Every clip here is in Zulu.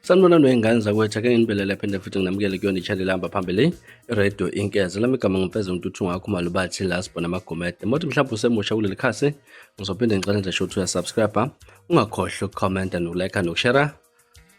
Sanibonani wey'ngane zakwethu, ake nginibelele phinde futhi nginamukele kuyona i-channel ehamba phambili iRadio Inkeza. Lami igama ngimfeza uMtuthu ngakho uMalubathi la sibona amagomede. Mothi mhlawumbe usemusha kuleli khasi, ngizophinde ngicela nje shothi uya-subscribe, ungakhohlwa ukukhomenta nokulike nokushare.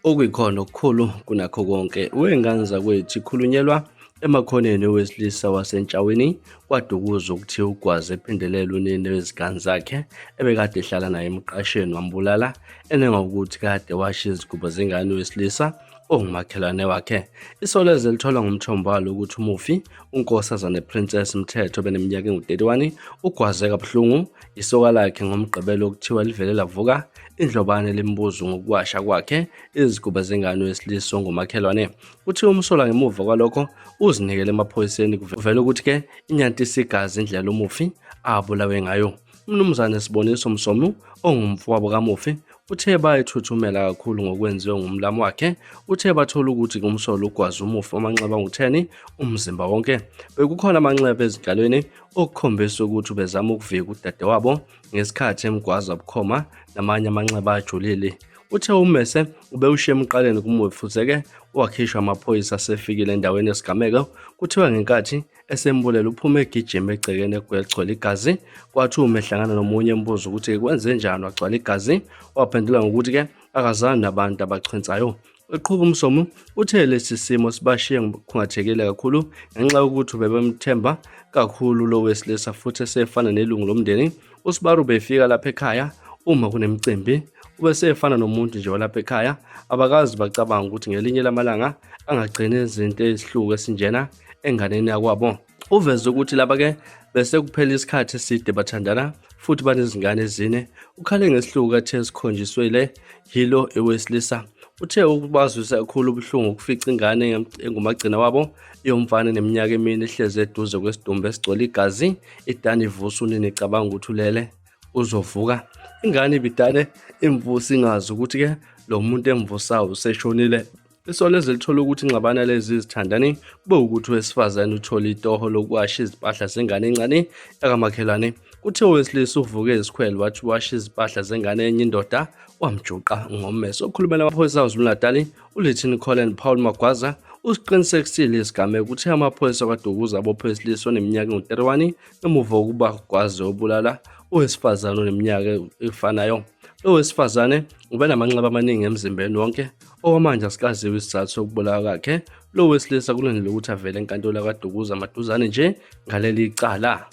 Okuyikhona okukhulu kunakho konke, wey'ngane zakwethu ikhulunyelwa emakhoneni owesilisa wasentshaweni kwaDukuza ukuthi uGwazi ephindelela unina wezingane zakhe ebekade ehlala naye emqasheni wambulala enengokuthi kade washiya izigubo zengane wesilisa ongumakhelwane wakhe. Isoleze litholwa ngumthombo walo ukuthi umufi uNkosazane Princess Mthetho beneminyaka engu-31 uGwazi kabuhlungu isoka lakhe ngomgqibelo okuthiwa livele lavuka indlobane lembuzo ngokuwasha kwakhe izigubo zengane wesilisa ongumakhelwane. Kuthiwa umsola ngemuva kwalokho uzinikele emaphoyiseni kuvela ukuthi-ke inyantisa igazi indlela umufi abulawe ngayo. Umnumzane Siboniso Msomu ongumfowabo kamufi uthe bayethuthumela kakhulu ngokwenziwe ngumlamu wakhe. Uthe bathola ukuthi kumsola uGwazi umufi amanxeba angu-10 umzimba wonke. Bekukhona amanxeba ezigalweni okukhombisa ukuthi ubezama ukuvika udadewabo ngesikhathi emgwaza bukhoma namanye amanxeba ajulile. Uthe uMese ubewushiye emqaleni kumufi futhi-ke wakhishwa amaphoyisa asefikile endaweni yesigameko. Kuthiwa ngenkathi esembulela uphume egijima egcekeni egcwele igazi. Kwathi uma ehlangana nomunye embuzo ukuthi kwenze njani wagcwala igazi, waphendula ngokuthi-ke akazani nabantu abachwensayo. Eqhuba uMsomo uthe lesi simo sibashiye ngokukhungathekile kakhulu ngenxa yokuthi bebemthemba kakhulu lo wesilisa futhi esefana nelungu lomndeni. USibaru befika lapha ekhaya uma kunemicimbi ubesefana nomuntu nje walapha ekhaya, abakazi bacabanga ukuthi ngelinye lamalanga angagcina izinto ezihluku esinjena enganeni yakwabo. Uveze ukuthi laba-ke bese kuphela isikhathi eside bathandana futhi banezingane ezine. Ukhale ngesihluku athe sikhonjiswele yilo ewesilisa. Uthe ukubazwisa kakhulu ubuhlungu ukufica ingane engumagcina wabo yomfana neminyaka emine ehlezi eduze kwesidumbu esigcwele igazi. Idana ivusa unina ecabanga ukuthi ulele uzovuka. Ingane ibidane imvusa ingazi ukuthi-ke lo muntu emvusayo useshonile. Isoleze lithola ukuthi ingxabana lezi zithandani kube ukuthi owesifazane uthola itoho lokuwasha izimpahla zengane encane yakamakhelwane. Kuthiwa owesilisa uvuke ezikhwele wathi washa izimpahla zengane enye indoda wamjuqa ngommese. Okhulumela amaphoyisa aKwaZulu-Natal uLieutenant Colonel Paul Magwaza usiqinisekisile isigameko ukuthi amaphoyisa kwaDukuza abophe owesilisa oneminyaka engu-31 emuva kokuba uGwazi obulala owesifazane oneminyaka efanayo. Lo wesifazane ube namanxeba amaningi emzimbeni wonke. Okwamanje asikaziwe isizathu sokubulawa kwakhe. Lo wesilisa kulindele ukuthi avele enkantolo kaDukuza maduzane nje ngaleli cala.